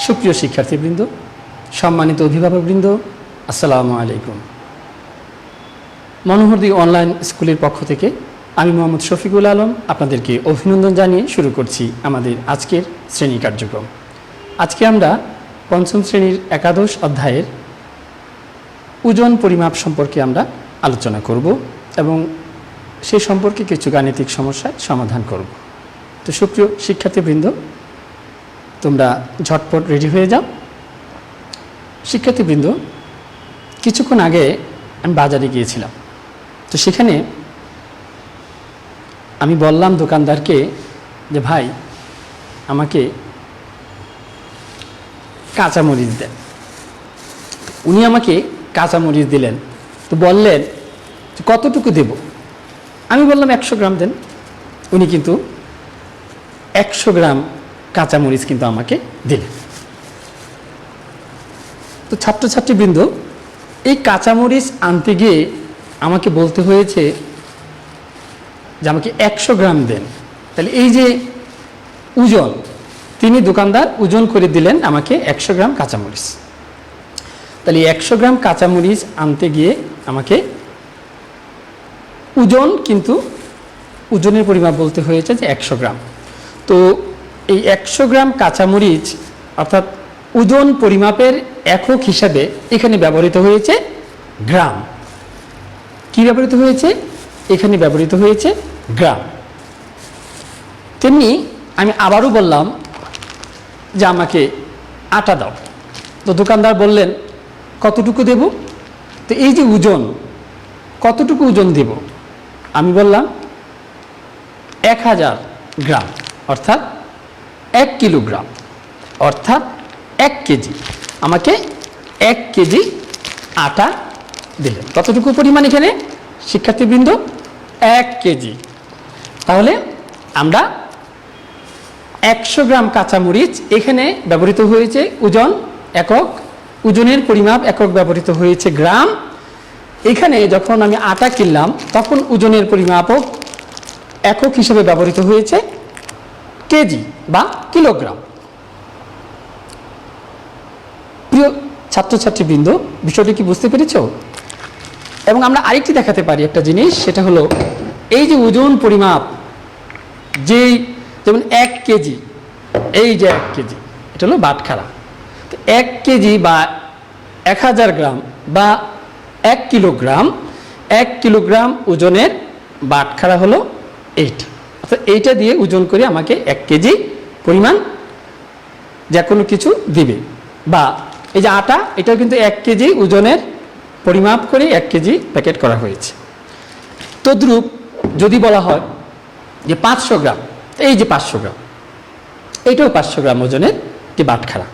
সুপ্রিয় শিক্ষার্থীবৃন্দ, সম্মানিত অভিভাবকবৃন্দ, আসসালামু আলাইকুম। মনোহরদী অনলাইন স্কুলের পক্ষ থেকে আমি মোহাম্মদ শফিকুল আলম আপনাদেরকে অভিনন্দন জানিয়ে শুরু করছি আমাদের আজকের শ্রেণী কার্যক্রম। আজকে আমরা পঞ্চম শ্রেণীর একাদশ অধ্যায়ের ওজন পরিমাপ সম্পর্কে আমরা আলোচনা করব এবং সেই সম্পর্কে কিছু গাণিতিক সমস্যার সমাধান করব। তো সুপ্রিয় শিক্ষার্থীবৃন্দ, তোমরা ঝটপট রেডি হয়ে যাও। শিক্ষার্থীবৃন্দ, কিছুক্ষণ আগে আমি বাজারে গিয়েছিলাম। তো সেখানে আমি বললাম দোকানদারকে যে ভাই আমাকে কাঁচামরিচ দেন। উনি আমাকে কাঁচামরিচ দিলেন। তো বললেন কতটুকু দেব? আমি বললাম 100 গ্রাম দেন। উনি কিন্তু 100 গ্রাম কাঁচামরিচ কিন্তু আমাকে দিলেন। তো ছাত্রছাত্রীবৃন্দ, এই কাঁচামরিচ আনতে গিয়ে আমাকে বলতে হয়েছে যে আমাকে 100 গ্রাম দেন। তাহলে এই যে ওজন, তিনি দোকানদার ওজন করে দিলেন আমাকে 100 গ্রাম কাঁচামরিচ। তাহলে 100 গ্রাম কাঁচামরিচ আনতে গিয়ে আমাকে ওজন, কিন্তু ওজনের পরিমাপ বলতে হয়েছে যে 100 গ্রাম। তো এই 100 গ্রাম কাঁচামরিচ অর্থাৎ ওজন পরিমাপের একক হিসাবে এখানে ব্যবহৃত হয়েছে গ্রাম। কি ব্যবহৃত হয়েছে? এখানে ব্যবহৃত হয়েছে গ্রাম। তেমনি আমি আবারও বললাম যে আমাকে আটা দাও। তো দোকানদার বললেন কতটুকু দেব? তো এই যে ওজন, কতটুকু ওজন দেব? আমি বললাম 1000 গ্রাম অর্থাৎ 1 কিলোগ্রাম অর্থাৎ 1 কেজি। আমাকে 1 কেজি আটা দিলেন। কতটুকু পরিমাণ এখানে শিক্ষার্থীবৃন্দ? 1 কেজি। তাহলে আমরা 100 গ্রাম কাঁচামরিচ, এখানে ব্যবহৃত হয়েছে ওজন একক, ওজনের পরিমাপ একক ব্যবহৃত হয়েছে গ্রাম। এখানে যখন আমি আটা কিনলাম তখন ওজনের পরিমাপক একক হিসেবে ব্যবহৃত হয়েছে কেজি বা কিলোগ্রাম। প্রিয় ছাত্রছাত্রীবৃন্দ, বিষয়টি কি বুঝতে পেরেছ? এবং আমরা আরেকটি দেখাতে পারি একটা জিনিস, সেটা হলো এই যে ওজন পরিমাপ, যেই যেমন 1 কেজি, এই যে 1 কেজি, এটা হলো বাটখারা। 1 কেজি বা 1000 গ্রাম বা 1 কিলোগ্রাম, 1 কিলোগ্রাম ওজনের বাটখারা হলো এইটা। অর্থাৎ এইটা দিয়ে ওজন করে আমাকে 1 কেজি পরিমাণ যে কোনো কিছু দিবে। বা এই যে আটা, এটাও কিন্তু 1 কেজি ওজনের পরিমাপ করে 1 কেজি প্যাকেট করা হয়েছে। তদ্রূপ যদি বলা হয় যে 500 গ্রাম, এই যে 500 গ্রাম, এইটাও 500 গ্রাম ওজনের একটি বাটখারা।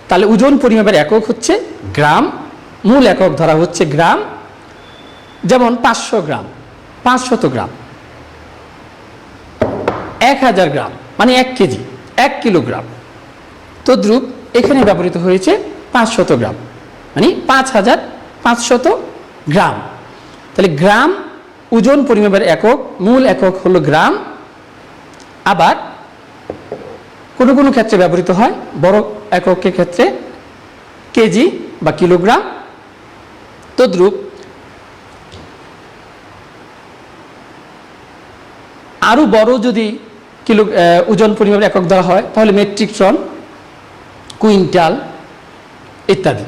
তাহলে ওজন পরিমাপের একক হচ্ছে গ্রাম, মূল একক ধরা হচ্ছে গ্রাম। যেমন 500 গ্রাম, 500 গ্রাম, 1000 গ্রাম মানে 1 কেজি, 1 কিলোগ্রাম। তদ্রূপ এখানে ব্যবহৃত হয়েছে 500 গ্রাম মানে 5500 গ্রাম। তাহলে গ্রাম ওজন পরিমাপের একক, মূল একক হলো গ্রাম। আবার কোনো কোনো ক্ষেত্রে ব্যবহৃত হয় বড় এককের ক্ষেত্রে কেজি বা কিলোগ্রাম। তদ্রূপ আরও বড় যদি ওজন পরিমাপের একক ধরা হয় তাহলে মেট্রিক টন, কুইন্টাল ইত্যাদি।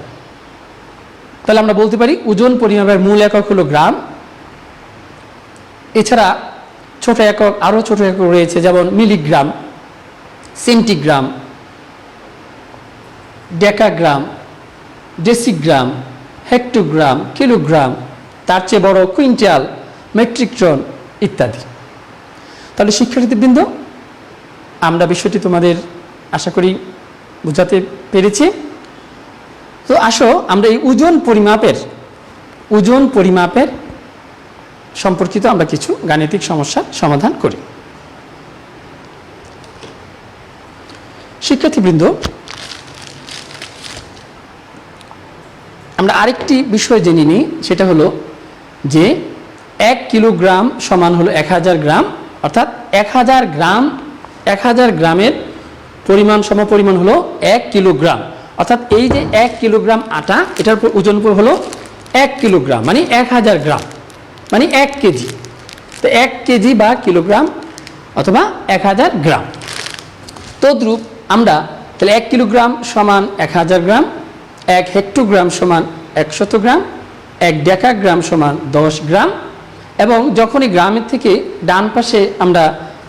তাহলে আমরা বলতে পারি ওজন পরিমাপের মূল একক হলো গ্রাম। এছাড়া ছোট একক, আরও ছোট একক রয়েছে, যেমন milligram, centigram, decagram, decigram, hectogram, kilogram, তার চেয়ে বড় কুইন্টাল, মেট্রিক টন ইত্যাদি। তাহলে শিক্ষার্থীবৃন্দ, আমরা বিষয়টি তোমাদের আশা করি বোঝাতে পেরেছি। তো আসো আমরা এই ওজন পরিমাপের সম্পর্কিত আমরা কিছু গাণিতিক সমস্যার সমাধান করি। শিক্ষার্থীবৃন্দ, আমরা আরেকটি বিষয় জেনে নিই, সেটা হলো যে 1 কিলোগ্রাম সমান হলো 1000 গ্রাম। অর্থাৎ 1000 গ্রামের পরিমাণ সমপরিমাণ হলো 1 কিলোগ্রাম। অর্থাৎ এই যে 1 কিলোগ্রাম আটা, এটার ওজন হলো 1 কিলোগ্রাম, মানে 1000 গ্রাম, মানে 1 কেজি। তো 1 কেজি বা কিলোগ্রাম অথবা 1000 গ্রাম। তদ্রূপ আমরা তাহলে 1 কিলোগ্রাম সমান 1000 গ্রাম, 1 হেক্টোগ্রাম সমান 100 গ্রাম, 1 ডেকাগ্রাম সমান 10 গ্রাম। এবং যখনই গ্রামের থেকে ডান পাশে আমরা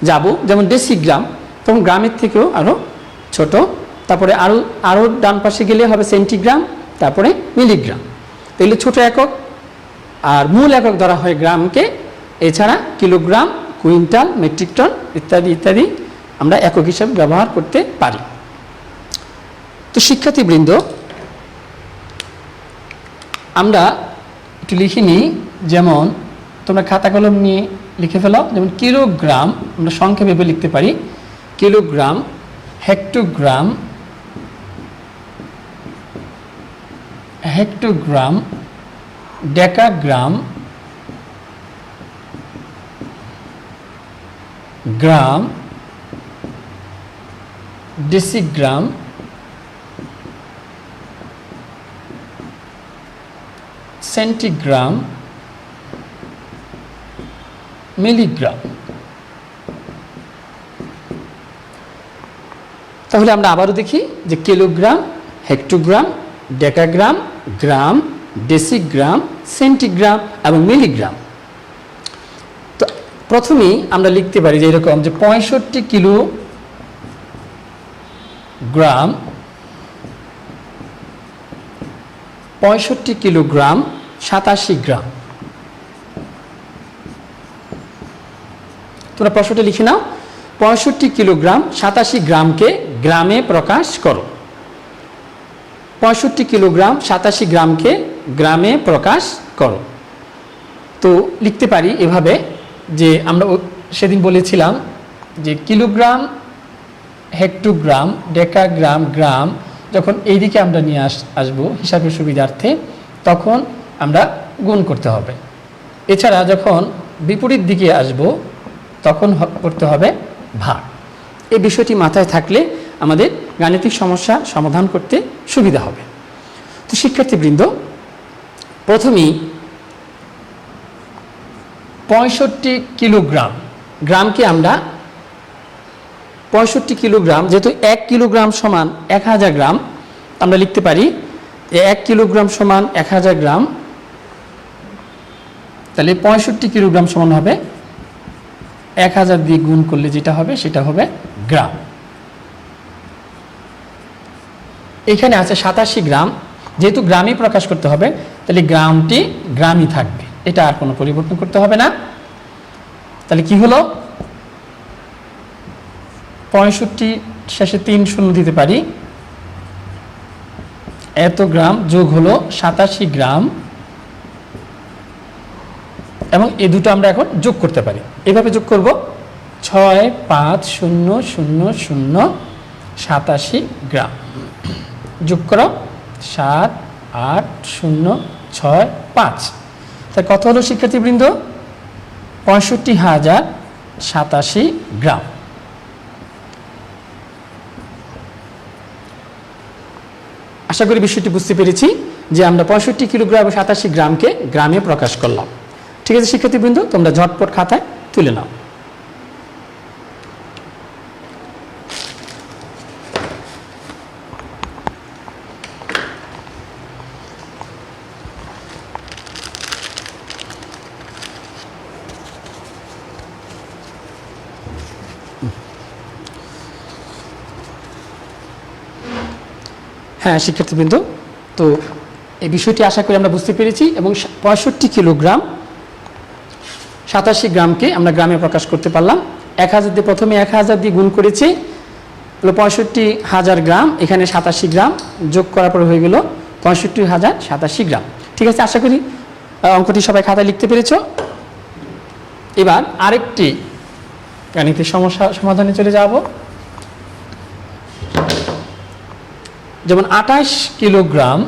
যাব, যেমন ডেসিগ্রাম, তখন গ্রামের থেকেও আরও ছোট। তারপরে আরও ডান পাশে গেলে হবে সেন্টিগ্রাম, তারপরে মিলিগ্রাম। তাহলে ছোট একক আর মূল একক ধরা হয় গ্রামকে। এছাড়া কিলোগ্রাম, কুইন্টাল, মেট্রিক টন ইত্যাদি ইত্যাদি আমরা একক হিসাবে ব্যবহার করতে পারি। তো শিক্ষার্থীবৃন্দ, আমরা একটু লিখে নিই। যেমন তোমরা খাতা কলম নিয়ে লিখে ফেলো। যেমন কিলোগ্রাম আমরা সংক্ষেপে লিখতে পারি কিলোগ্রাম, হেক্টোগ্রাম, হেক্টোগ্রাম, ডেকাগ্রাম, গ্রাম, ডেসিগ্রাম, সেন্টিগ্রাম, মিলিগ্রাম। তাহলে আমরা আবারও দেখি যে কিলোগ্রাম, হেক্টোগ্রাম, ডেকাগ্রাম, গ্রাম, ডেসিগ্রাম, সেন্টিগ্রাম এবং মিলিগ্রাম। তো প্রথমেই আমরা লিখতে পারি যে এরকম যে 65 কিলোগ্রাম, 65 কিলোগ্রাম 87 গ্রাম। তোমরা প্রশ্নটা লিখে নাও। 65 কিলোগ্রাম 87 গ্রামকে গ্রামে প্রকাশ করো। 65 কিলোগ্রাম 87 গ্রামকে গ্রামে প্রকাশ করো। তো লিখতে পারি এভাবে যে আমরা সেদিন বলেছিলাম যে কিলোগ্রাম, হেক্টোগ্রাম, ডেকাগ্রাম, গ্রাম যখন এইদিকে আমরা নিয়ে আসবো হিসাবের সুবিধার্থে, তখন আমরা গুণ করতে হবে। এছাড়া যখন বিপরীত দিকে আসব তখন করতে হবে ভাগ। এই বিষয়টি মাথায় থাকলে আমাদের গাণিতিক সমস্যা সমাধান করতে সুবিধা হবে। তো শিক্ষার্থীবৃন্দ, প্রথমেই 65 কিলোগ্রাম গ্রামকে আমরা 65 কিলোগ্রাম, যেহেতু 1 কিলোগ্রাম সমান 1000 গ্রাম, আমরা লিখতে পারি 1 কিলোগ্রাম সমান 1000 গ্রাম। তাহলে 65 কিলোগ্রাম সমান হবে 1000 দিয়ে গুণ করলে যেটা হবে সেটা হবে গ্রাম। এখানে আছে 87 গ্রাম, যেহেতু গ্রামই প্রকাশ করতে হবে তাহলে গ্রামটি গ্রামই থাকবে, এটা আর কোনো পরিবর্তন করতে হবে না। তাহলে কি হলো, 65 শেষে 3 শূন্য দিতে পারি, এত গ্রাম যোগ হলো 87 গ্রাম, এবং এই দুটো আমরা এখন যোগ করতে পারি। এভাবে যোগ করব 6 5 0 0 0 87 গ্রাম। যোগ করো 7 8 0 6 5। তাই কত হলো শিক্ষার্থীবৃন্দ? 65,087 গ্রাম। আশা করি বিষয়টি বুঝতে পেরেছি যে আমরা 65 কিলোগ্রাম এবং 87 গ্রামকে গ্রামে প্রকাশ করলাম। ঠিক আছে শিক্ষার্থীবৃন্দ, তোমরা ঝটপট খাতায় তুলে নাও। হ্যাঁ শিক্ষার্থীবৃন্দ, তো এই বিষয়টি আশা করি আমরা বুঝতে পেরেছি এবং 65 কিলোগ্রাম 87 গ্রামকে আমরা গ্রামে প্রকাশ করতে পারলাম। 1000 দিয়ে প্রথমে 1000 দিয়ে গুণ করেছি, হলো 65,000 গ্রাম, এখানে 87 গ্রাম যোগ করার পর হয়ে গেল 65,087 গ্রাম। ঠিক আছে, আশা করি অঙ্কটি সবাই খাতায় লিখতে পেরেছ। এবার আরেকটি গাণিতিক সমস্যা সমাধানে চলে যাব। যেমন 28 কিলোগ্রাম,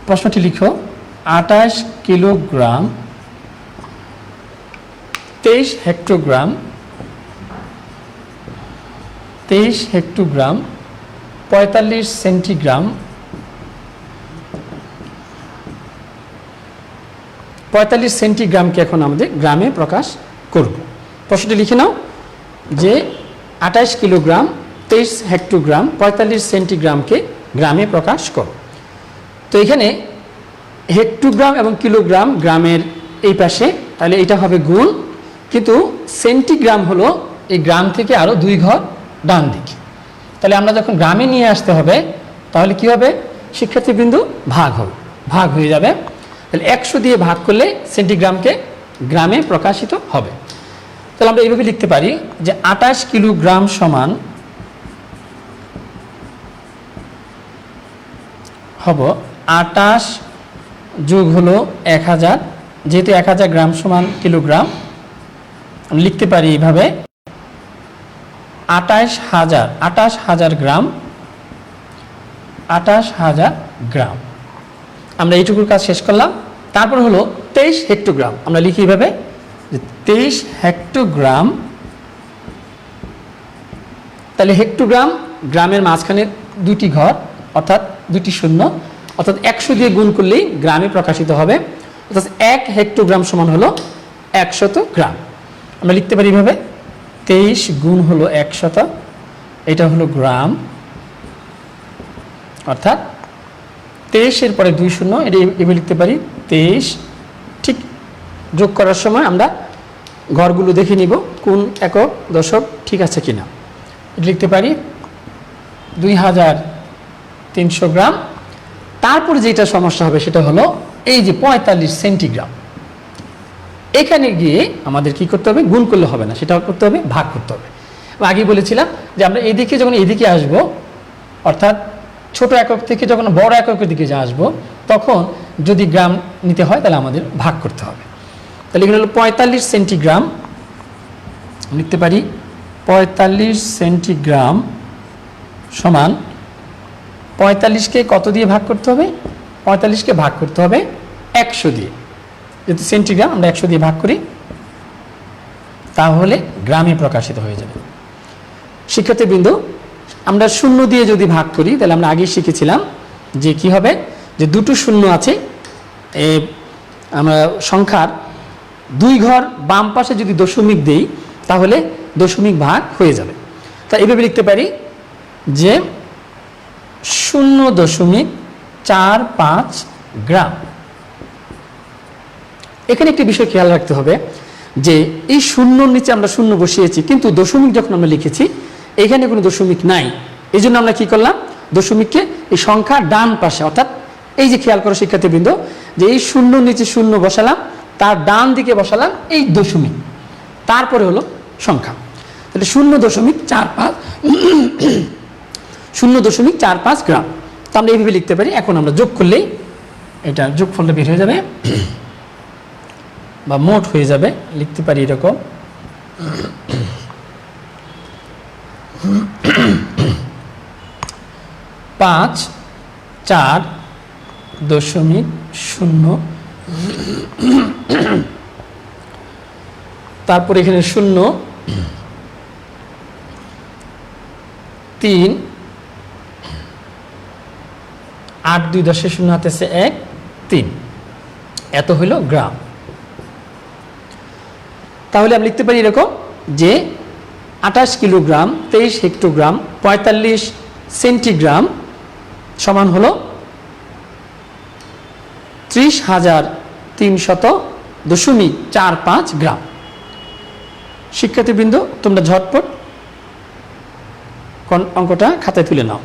প্রশ্নটি লিখো, 28 কিলোগ্রাম 23 হেক্টোগ্রাম 23 হেক্টোগ্রাম 45 সেন্টিগ্রাম 45 সেন্টিগ্রামকে এখন আমাদের গ্রামে প্রকাশ করব। প্রশ্নটি লিখে নাও যে 28 কিলোগ্রাম 23 হেক্টোগ্রাম 45 সেন্টিগ্রামকে গ্রামে প্রকাশ করো। তো এখানে হেক্টোগ্রাম এবং কিলোগ্রাম গ্রামের এই পাশে, তাহলে এটা হবে গুণ, কিন্তু সেন্টিগ্রাম হলো এই গ্রাম থেকে আরও 2 ঘর ডান দিকে। তাহলে আমরা যখন গ্রামে নিয়ে আসতে হবে তাহলে কি হবে, শিক্ষার্থীবৃন্দ ভাগ হয়ে যাবে। তাহলে 100 দিয়ে ভাগ করলে সেন্টিগ্রামকে গ্রামে প্রকাশিত হবে। তাহলে আমরা এইভাবে লিখতে পারি যে 28 কিলোগ্রাম সমান হব 28 যোগ হলো 1000, যেহেতু 1000 গ্রাম সমান কিলোগ্রাম লিখতে পারি এইভাবে 28,000 গ্রাম, 28,000 গ্রাম। আমরা এইটুকুর কাজ শেষ করলাম। তারপর হলো 23 হেক্টোগ্রাম, আমরা লিখি এইভাবে যে 23 হেক্টোগ্রাম। তাহলে হেক্টোগ্রাম গ্রামের মাঝখানে 2টি ঘর অর্থাৎ 2টি শূন্য, অর্থাৎ 100 দিয়ে গুণ করলেই গ্রামে প্রকাশিত হবে, অর্থাৎ 1 হেক্টোগ্রাম সমান হলো 100 গ্রাম। আমরা লিখতে পারি এইভাবে 23 গুণ হলো 100, এটা হলো গ্রাম, অর্থাৎ 23-এর পরে 2 শূন্য, এটা এভাবে লিখতে পারি 23। ঠিক যোগ করার সময় আমরা ঘরগুলো দেখে নিব কোন একক দশক ঠিক আছে কিনা। এটা লিখতে পারি 2300 গ্রাম। তারপরে যেটা সমস্যা হবে সেটা হলো এই যে 45 সেন্টিগ্রাম, এখানে গিয়ে আমাদের কি করতে হবে, গুণ করলে হবে না, সেটা করতে হবে ভাগ করতে হবে। আগেই বলেছিলাম যে আমরা এদিকে যখন এদিকে আসব, অর্থাৎ ছোট একক থেকে যখন বড় এককের দিকে আসবো, তখন যদি গ্রাম নিতে হয় তাহলে আমাদের ভাগ করতে হবে। তাহলে এখানে হলো 45 সেন্টিগ্রাম, লিখতে পারি 45 সেন্টিগ্রাম সমান 45কে কত দিয়ে ভাগ করতে হবে, 45কে ভাগ করতে হবে 100 দিয়ে। যেহেতু সেন্টিগ্রাম আমরা 100 দিয়ে ভাগ করি, তাহলে গ্রামে প্রকাশিত হয়ে যাবে। শিক্ষার্থীবৃন্দ, আমরা শূন্য দিয়ে যদি ভাগ করি তাহলে আমরা আগেই শিখেছিলাম যে কি হবে, যে দুটো শূন্য আছে, আমরা সংখ্যার 2 ঘর বাম পাশে যদি দশমিক দেই তাহলে দশমিক ভাগ হয়ে যাবে। তা এভাবে লিখতে পারি যে 0.45 গ্রাম। এখানে একটি বিষয় খেয়াল রাখতে হবে যে এই শূন্যর নিচে আমরা শূন্য বসিয়েছি, কিন্তু দশমিক যখন আমরা লিখেছি এখানে কোনো দশমিক নাই। এই জন্য আমরা কি করলাম, দশমিককে এই সংখ্যার ডান পাশে, অর্থাৎ এই যে খেয়াল করো শিক্ষার্থীবৃন্দ, যে এই শূন্যর নিচে শূন্য বসালাম, তার ডান দিকে বসালাম এই দশমিক, তারপরে হলো সংখ্যা। তাহলে 0.45 গ্রাম। তো আমরা এইভাবে লিখতে পারি। এখন আমরা যোগ করলেই এটা যোগফলটা বের হয়ে যাবে বা মোট হয়ে যাবে। লিখতে পারি এরকম 5.4.0, তারপর এখানে 0, 3, 8 2 10 0 হাতে আছে 1 3, এত হইল গ্রাম। তাহলে আমি লিখতে পারি এরকম যে 28 কিলোগ্রাম 23 হেক্টোগ্রাম 45 সেন্টিগ্রাম সমান হলো 30,300.45 গ্রাম। শিক্ষার্থীবৃন্দ, তোমরা ঝটপট অঙ্কটা খাতায় তুলে নাও।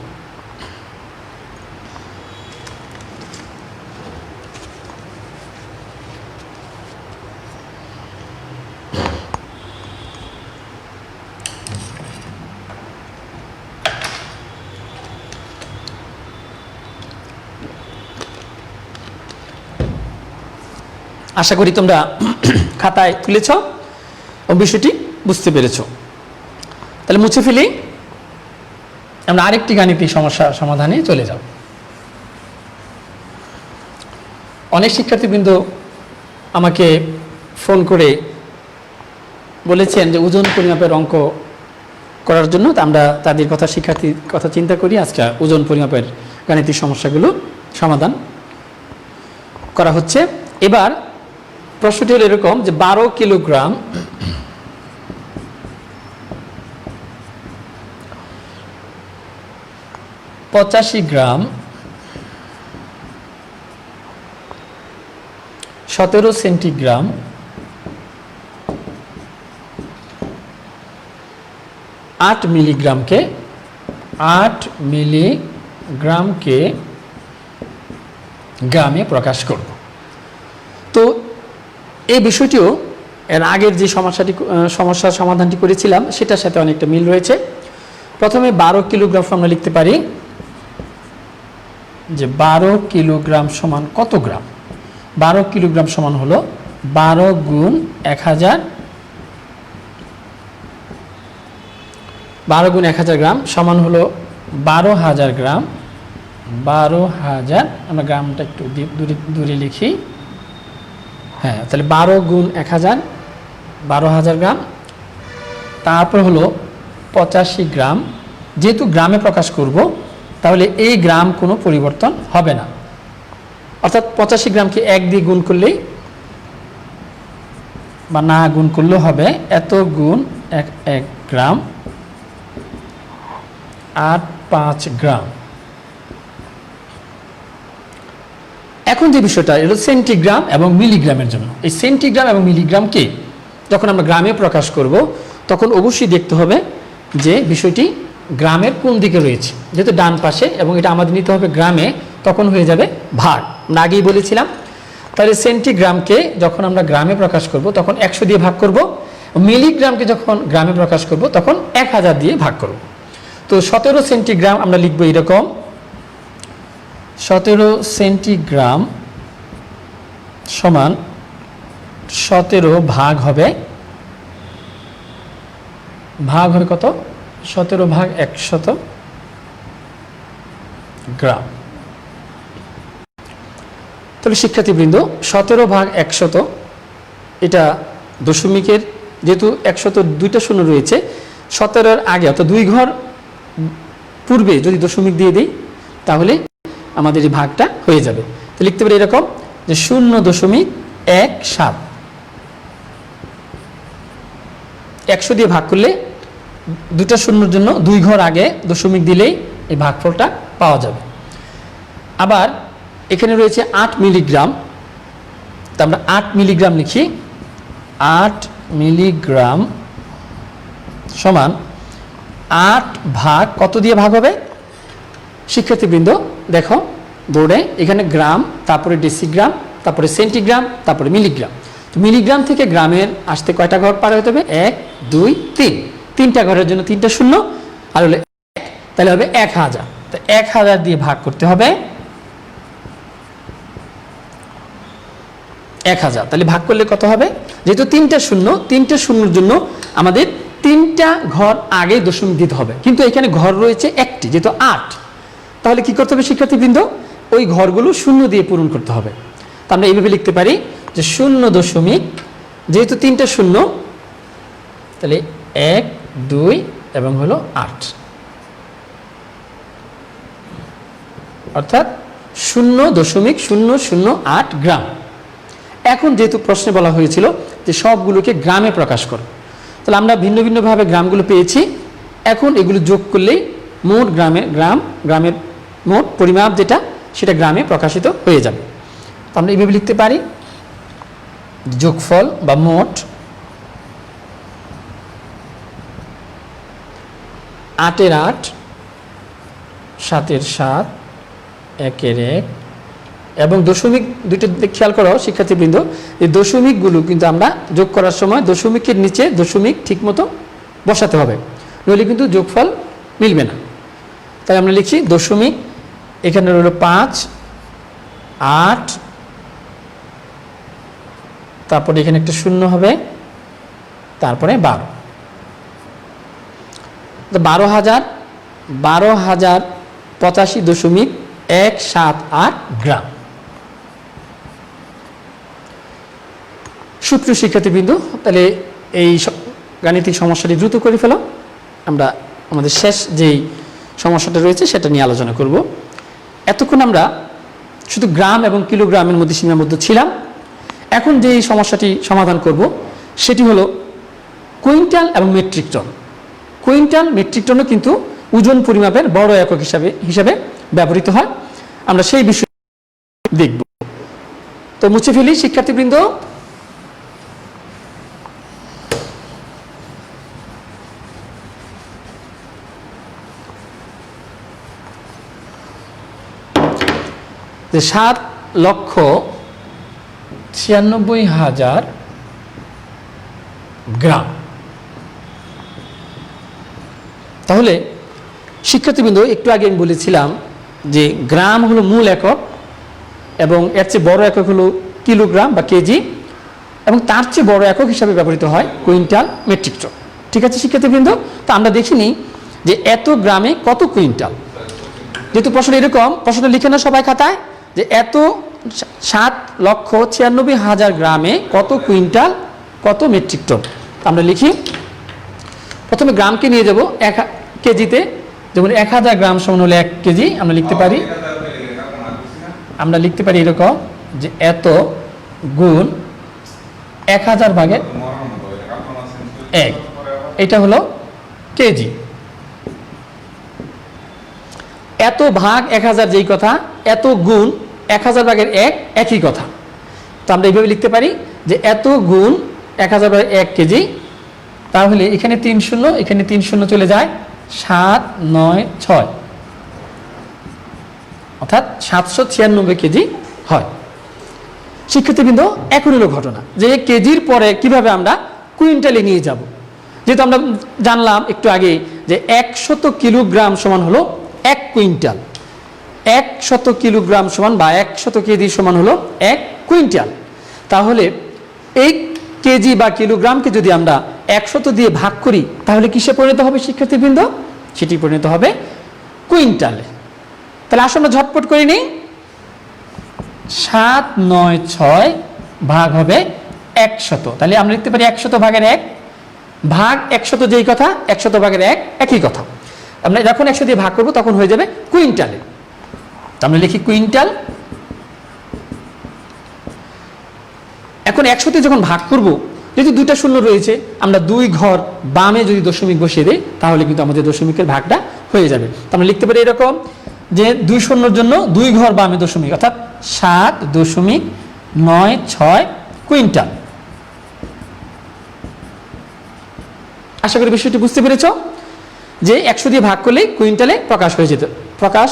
আশা করি তোমরা খাতায় তুলেছ ও বিষয়টি বুঝতে পেরেছ। তাহলে মুছে ফেলি, আমরা আরেকটি গাণিতিক সমস্যা সমাধানে চলে যাব। অনেক শিক্ষার্থীবৃন্দ আমাকে ফোন করে বলেছেন যে ওজন পরিমাপের অঙ্ক করার জন্য আমরা তাদের কথা, শিক্ষার্থীর কথা চিন্তা করি আজকে ওজন পরিমাপের গাণিতিক সমস্যাগুলো সমাধান করা হচ্ছে। এবার প্রশ্নটি হলো এরকম যে 12 কিলোগ্রাম 85 গ্রাম 17 সেন্টিগ্রাম 8 মিলিগ্রামকে গ্রামে প্রকাশ করব। তো এই বিষয়টিও এর আগের যে সমস্যার সমাধানটি করেছিলাম সেটার সাথে অনেকটা মিল রয়েছে। প্রথমে 12 কিলোগ্রাম আমরা লিখতে পারি যে 12 কিলোগ্রাম সমান কত গ্রাম। 12 কিলোগ্রাম সমান হলো 12 গুণ 1000, 12 গুণ 1000 গ্রাম সমান হলো 12,000 গ্রাম। 12,000, আমরা গ্রামটা একটু দূরে লিখি। হ্যাঁ, তাহলে 12 গুণ 1000 12,000 গ্রাম। তারপর হলো 85 গ্রাম। যেহেতু গ্রামে প্রকাশ করব তাহলে এই গ্রাম কোনো পরিবর্তন হবে না, অর্থাৎ 85 গ্রামকে 1 দিয়ে গুণ করলেই বা না গুণ করলেও হবে এত গুণ 1 গ্রাম 8,5 গ্রাম। এখন যে বিষয়টা এলো সেন্টিগ্রাম এবং মিলিগ্রামের জন্য। এই সেন্টিগ্রাম এবং মিলিগ্রামকে যখন আমরা গ্রামে প্রকাশ করব তখন অবশ্যই দেখতে হবে যে বিষয়টি গ্রামের কোন দিকে রয়েছে। যেহেতু ডান পাশে এবং এটা আমাদের নিতে হবে গ্রামে, তখন হয়ে যাবে ভাগ। আমরা আগেই বলেছিলাম। তাহলে সেন্টিগ্রামকে যখন আমরা গ্রামে প্রকাশ করব তখন 100 দিয়ে ভাগ করব, মিলিগ্রামকে যখন গ্রামে প্রকাশ করব তখন 1000 দিয়ে ভাগ করব। তো 17 সেন্টিগ্রাম আমরা লিখব এরকম, 17 সেন্টিগ্রাম সমান 17 ভাগ হবে কত? 17 ভাগ 100 গ্রাম। তাহলে শিক্ষার্থীবৃন্দ 17 ভাগ 100, এটা দশমিকের, যেহেতু 100 দুইটা শূন্য রয়েছে, 17-এর আগে অর্থাৎ 2 ঘর পূর্বে যদি দশমিক দিয়ে দিই তাহলে আমাদের এই ভাগটা হয়ে যাবে। তো লিখতে পারি এরকম যে 0.17। 100 দিয়ে ভাগ করলে দুটা শূন্যর জন্য 2 ঘর আগে দশমিক দিলেই এই ভাগফলটা পাওয়া যাবে। আবার এখানে রয়েছে 8 মিলিগ্রাম, তা আমরা 8 মিলিগ্রাম লিখি। 8 মিলিগ্রাম সমান 8 ভাগ কত দিয়ে ভাগ হবে? শিক্ষার্থীবৃন্দ দেখো বোর্ডে এখানে গ্রাম, তারপরে ডেসিগ্রাম, তারপরে সেন্টিগ্রাম, তারপরে মিলিগ্রাম। তো মিলিগ্রাম থেকে গ্রামের আসতে কয়টা ঘর পার হতে হবে? 1 2 3, 3টা ঘরের জন্য 3টা শূন্য, আর হলে 1, তাহলে হবে 1000। তো 1000 দিয়ে ভাগ করতে হবে 1000। তাহলে ভাগ করলে কত হবে? যেহেতু 3টা শূন্য, 3টা শূন্যর জন্য আমাদের 3টা ঘর আগে দশমিক দিতে হবে, কিন্তু এখানে ঘর রয়েছে 1টি, যেহেতু 8। তাহলে কি করতে হবে শিক্ষার্থীবৃন্দ? ওই ঘরগুলো শূন্য দিয়ে পূরণ করতে হবে। তো আমরা এইভাবে লিখতে পারি যে 0. যেহেতু 3টা শূন্য, তাহলে 1 2 এবং হলো 8, অর্থাৎ 0.008 গ্রাম। এখন যেহেতু প্রশ্নে বলা হয়েছিল যে সবগুলোকে গ্রামে প্রকাশ করো, তাহলে আমরা ভিন্ন ভিন্নভাবে গ্রামগুলো পেয়েছি। এখন এগুলো যোগ করলেই মোট গ্রামের মোট পরিমাপ যেটা, সেটা গ্রামে প্রকাশিত হয়ে যাবে। তো আমরা এইভাবে লিখতে পারি যোগফল বা মোট 8-এর 8, 7-এর 7, 1-এর 1 এবং দশমিক দুইটা খেয়াল করো শিক্ষার্থীবৃন্দ, এই দশমিকগুলো কিন্তু আমরা যোগ করার সময় দশমিকের নিচে দশমিক ঠিকমতো বসাতে হবে, নইলে কিন্তু যোগফল মিলবে না। তাই আমরা লিখছি দশমিক, এখানে রইল 5 8, তারপরে এখানে একটা শূন্য হবে, তারপরে 12। 12,085.178 গ্রাম। সুপ্রিয় শিক্ষার্থীবৃন্দ, তাহলে এই গাণিতিক সমস্যাটি দ্রুত করে ফেলো। আমরা আমাদের শেষ যেই সমস্যাটা রয়েছে সেটা নিয়ে আলোচনা করব। এতক্ষণ আমরা শুধু গ্রাম এবং কিলোগ্রামের মধ্যে সীমাবদ্ধ ছিলাম। এখন যে সমস্যাটি সমাধান করব সেটি হলো কুইন্টাল এবং মেট্রিক টন। কুইন্টাল মেট্রিক টনও কিন্তু ওজন পরিমাপের বড় একক হিসাবে ব্যবহৃত হয়। আমরা সেই বিষয় দেখব। তো মুছে ফেলি শিক্ষার্থীবৃন্দ। যে 7,96,000 গ্রাম। তাহলে শিক্ষার্থীবৃন্দ একটু আগে আমি বলেছিলাম যে গ্রাম হলো মূল একক এবং এর চেয়ে বড় একক হলো কিলোগ্রাম বা কেজি, এবং তার চেয়ে বড় একক হিসাবে ব্যবহৃত হয় কুইন্টাল, মেট্রিক টন। ঠিক আছে শিক্ষার্থীবৃন্দ? তো আমরা দেখিনি যে এত গ্রামে কত কুইন্টাল। যেহেতু প্রশ্ন এরকম, প্রশ্নটা লিখে না সবাই খাতায় যে এত 7,96,000 গ্রামে কত কুইন্টাল, কত মেট্রিক টন। আমরা লিখি, প্রথমে গ্রামকে নিয়ে যাব কেজিতে। যেমন 1000 গ্রাম সমান হলে 1 কেজি। আমরা লিখতে পারি এরকম যে এত গুণ 1000 ভাগের 1, এটা হলো কেজি। এত ভাগ 1000 যেই কথা, এত গুণ 1000 ভাগের 1 একই কথা। তো আমরা এইভাবে লিখতে পারি যে এত গুণ 1000 ভাগের 1 কেজি। তাহলে এখানে 3 শূন্য, এখানে 3 শূন্য চলে যায়, 7, 9, 6, অর্থাৎ 796 কেজি হয়। শিক্ষার্থীবৃন্দ, এখন হলো ঘটনা যে কেজির পরে কিভাবে আমরা কুইন্টালে নিয়ে যাব। যেহেতু আমরা জানলাম একটু আগে যে 100 কিলোগ্রাম সমান হলো 1 কুইন্টাল, 100 কিলোগ্রাম সমান বা 100 কেজি সমান হলো 1 কুইন্টাল। তাহলে এই কেজি বা কিলোগ্রামকে যদি আমরা 100 দিয়ে ভাগ করি তাহলে কিসে পরিণত হবে শিক্ষার্থীবৃন্দ? সেটি পরিণত হবে কুইন্টালে। তাহলে আসলে আমরা ঝটপট করে নিই। 796 ভাগ হবে 100। তাহলে আমরা লিখতে পারি 100 ভাগের 1 ভাগ 100 যেই কথা, 100 ভাগের 1 একই কথা। আমরা যখন 100 দিয়ে ভাগ করব তখন হয়ে যাবে কুইন্টালে। তো আমরা লিখি কুইন্টাল। এখন 100 যখন ভাগ করব, যদি দুইটা শূন্য রয়েছে, আমরা 2 ঘর বামে যদি দশমিক বসিয়ে দিই তাহলে কিন্তু আমাদের দশমিকের ভাগটা হয়ে যাবে। তো আমরা লিখতে পারি এরকম যে 2 শূন্যর জন্য 2 ঘর বামে দশমিক, অর্থাৎ 7.96 কুইন্টাল। আশা করি বিষয়টি বুঝতে পেরেছ যে 100 দিয়ে ভাগ করলে কুইন্টালে প্রকাশ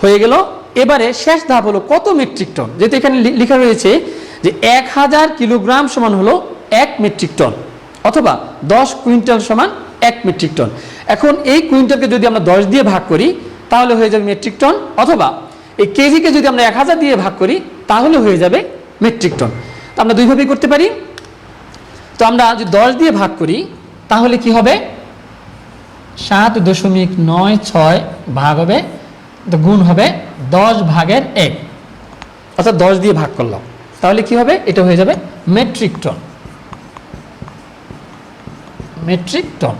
হয়ে গেল। এবারে শেষ ধাপ হলো কত মেট্রিক টন। যেহেতু এখানে লেখা রয়েছে যে 1000 কিলোগ্রাম সমান হলো 1 মেট্রিক টন, অথবা 10 কুইন্টাল সমান 1 মেট্রিক টন। এখন এই কুইন্টালকে যদি আমরা 10 দিয়ে ভাগ করি তাহলে হয়ে যাবে মেট্রিক টন, অথবা এই কেজিকে যদি আমরা 1000 দিয়ে ভাগ করি তাহলে হয়ে যাবে মেট্রিক টন। তো আমরা দুইভাবেই করতে পারি। তো আমরা যদি 10 দিয়ে ভাগ করি তাহলে কি হবে? 7.96 ভাগ হবে, তো গুণ হবে 10 ভাগের 1, অর্থাৎ 10 দিয়ে ভাগ করলাম। তাহলে কি হবে? এটা হয়ে যাবে মেট্রিক টন। Metric ton.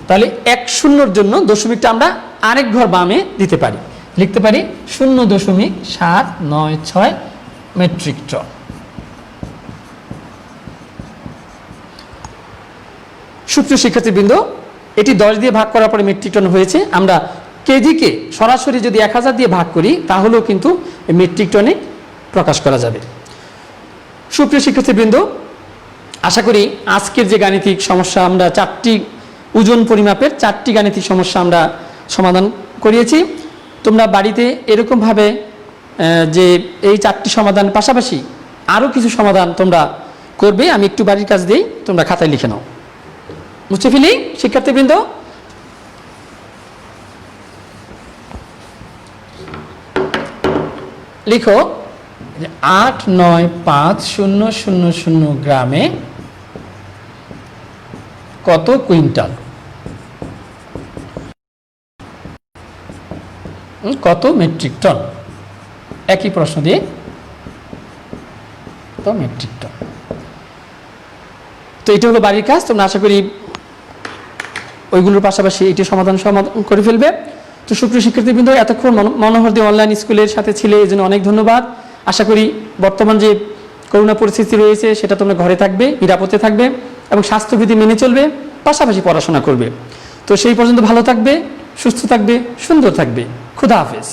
তাহলে 1 শূন্যর জন্য দশমিকটা আমরা আরেক ঘর বামে দিতে পারি, লিখতে পারি 0.796 মেট্রিক টন। সুপ্রিয় শিক্ষার্থীবৃন্দ, এটি 10 দিয়ে ভাগ করার পরে মেট্রিক টন হয়েছে। আমরা কেজিকে সরাসরি যদি 1000 দিয়ে ভাগ করি তাহলেও কিন্তু মেট্রিক টনে প্রকাশ করা যাবে। সুপ্রিয় শিক্ষার্থীবৃন্দ, আশা করি আজকের যে গাণিতিক সমস্যা আমরা 4টি ওজন পরিমাপের 4টি গাণিতিক সমস্যা আমরা সমাধান করিয়েছি। তোমরা বাড়িতে এরকমভাবে যে এই 4টি সমাধান পাশাপাশি আরও কিছু সমাধান তোমরা করবে। আমি একটু বাড়ির কাজ দিই, তোমরা খাতায় লিখে নাও। মুছে ফেলি শিক্ষার্থীবৃন্দ। লিখো 895,000 গ্রামে কত কুইন্টাল, কত মেট্রিক টন। একই প্রশ্ন দিয়ে তো মেট্রিক টন। তো এটা হলো বাড়ির কাজ। তোমরা আশা করি ওইগুলোর পাশাপাশি এটি সমাধান করে ফেলবে। তো সুপ্রিয় শিক্ষার্থীবৃন্দ, এতক্ষণ মনোহর দে অনলাইন স্কুলের সাথে ছিলে, এই জন্য অনেক ধন্যবাদ। আশা করি বর্তমান যে করোনা পরিস্থিতি রয়েছে সেটা তোমরা ঘরে থাকবে, নিরাপদে থাকবে এবং স্বাস্থ্যবিধি মেনে চলবে, পাশাপাশি পড়াশোনা করবে। তো সেই পর্যন্ত ভালো থাকবে, সুস্থ থাকবে, সুন্দর থাকবে। খুদা হাফেজ।